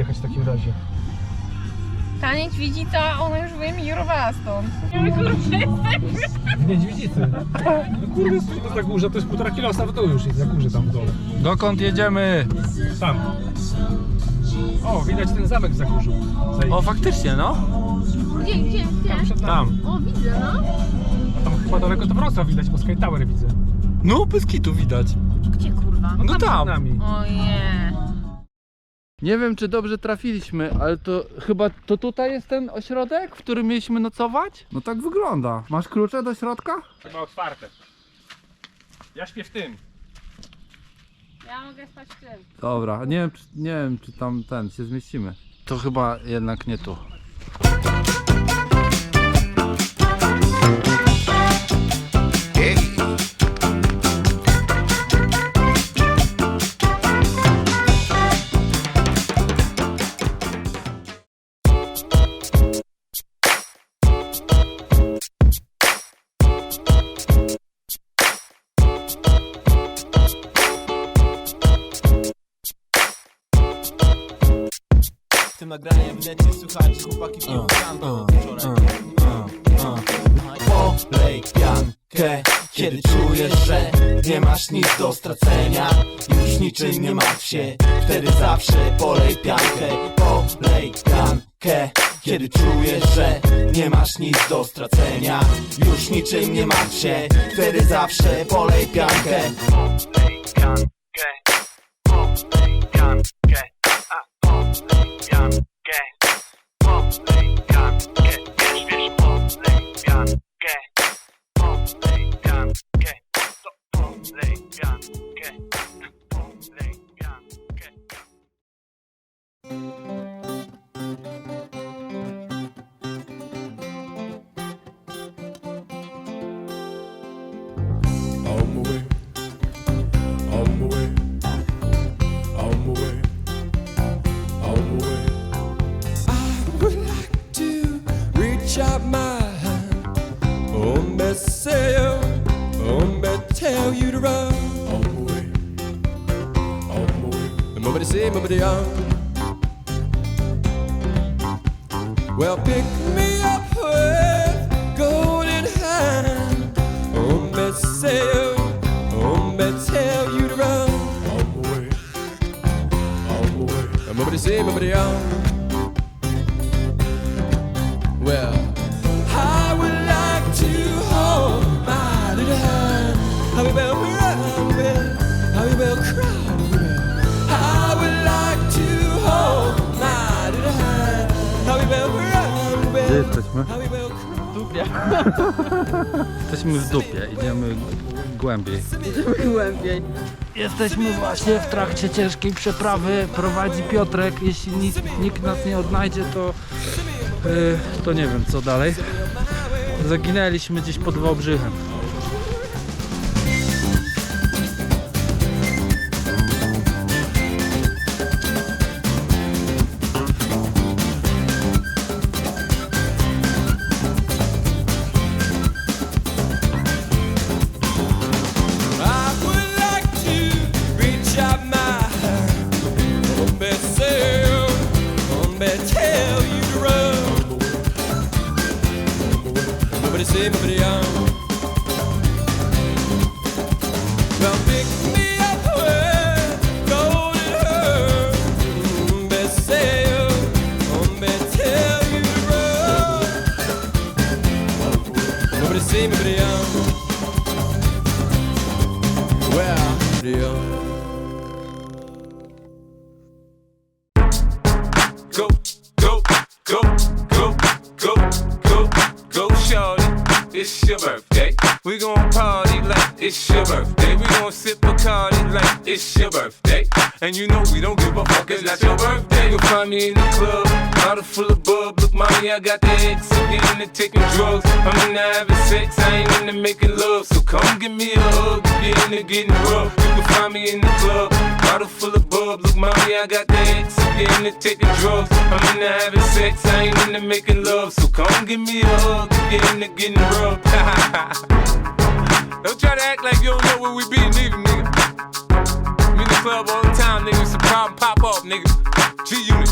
jechać w takim razie? Ta niedźwiedzica, ona już wyemigrowała stąd. Nie kurczę, W niedźwiedzicy. No kurde, to jest Zagórze, to jest 1,5 kilometra w dół już jest Zagórze tam w dole. Dokąd jedziemy? Tam. O, widać ten zamek w Zagórzu. O, faktycznie, no. Gdzie? Tam przed nami. O, widzę, no. A tam chyba daleko to Wrocław widać, bo Sky Tower widzę. No, bez kitu widać. Gdzie kurwa? No Przed tam. nami. Ojej. Nie wiem, czy dobrze trafiliśmy, ale to chyba to tutaj jest ten ośrodek, w którym mieliśmy nocować? No tak wygląda. Masz klucze do środka? Chyba otwarte. Ja śpię w tym. Ja mogę spać w tym. Dobra, nie wiem, czy tam się zmieścimy. To chyba jednak nie tu. Tym nagraniem w necie słuchajcie, chłopaki piją kanto wczoraj. Polej piankę, kiedy czujesz, że nie masz nic do stracenia. Już niczym nie martw się, wtedy zawsze polej piankę. Polej piankę, kiedy czujesz, że nie masz nic do stracenia. Już niczym nie martw się, wtedy zawsze polej piankę. Polej piankę, polej piankę, polej piankę, polej piankę, wiesz, polej piankę, polej piankę, to polej piankę, polej piankę. Out my hand, tell you to run. On my way, nobody say, nobody on. Well, pick me up with golden hand. Tell you to run. On my way, nobody say, nobody on. Well, I would like to hold my little hand. How we will run, how we will cry. I would like to hold my little hand. How we will run, Gdzie jesteśmy? how we will cry. W dupie. Jesteśmy w dupie, idziemy głębiej. Głębiej. Jesteśmy właśnie w trakcie ciężkiej przeprawy. Prowadzi Piotrek. Jeśli nikt nas nie odnajdzie, to nie wiem co dalej. Zaginęliśmy gdzieś pod Wałbrzychem. I would like to reach out my hand. Tell you to run. Nobody say, nobody on. Well, pick me up with golden hair. Tell you to run. Nobody say, nobody on. Well, nobody on. Go, go, go, go, go, go, go, shorty. It's your birthday. We gon' party like it's your birthday. We gon' sip Bacardi like it's your birthday. And you know we don't give a fuck, it's not your birthday. You'll find me in the club, bottle full of bub. Look, mommy, I got the X. I'm getting into taking drugs. I'm into having sex, I ain't into making love. So come give me a hug, get into getting rough. You can find me in the club, bottle full of bub. Look, mommy, I got the X. I'm getting into taking drugs. I'm into having sex, I ain't into making love. So come give me a hug, get into getting rough. Don't try to act like you don't know where we be, neither, nigga. I'm in the club club all the time, nigga. It's a problem, pop up, nigga. G-Unit.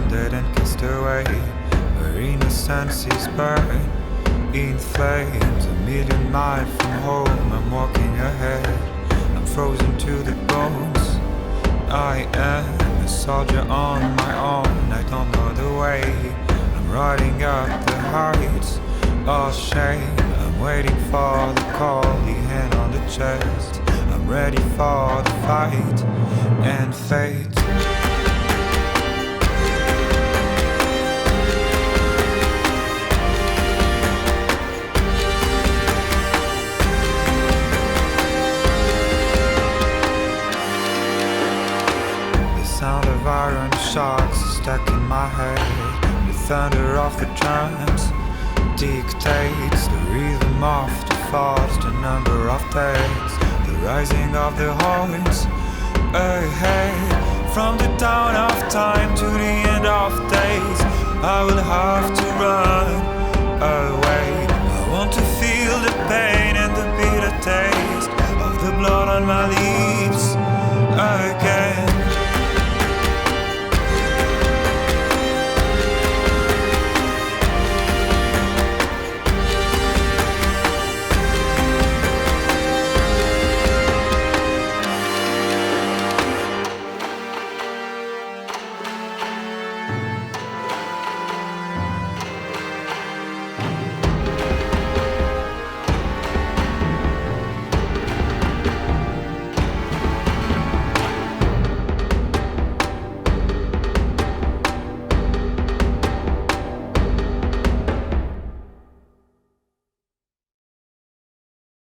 Dead and cast away, where innocence is burned in flames. A million miles from home, I'm walking ahead. I'm frozen to the bones. I am a soldier on my own. I don't know the way. I'm riding up the heights of shame. I'm waiting for the call, the hand on the chest. I'm ready for the fight and fate. Sound of iron shocks stuck in my head. The thunder of the drums dictates the rhythm of the thoughts, the number of days, the rising of the horns ahead. From the dawn of time to the end of days, I will have to run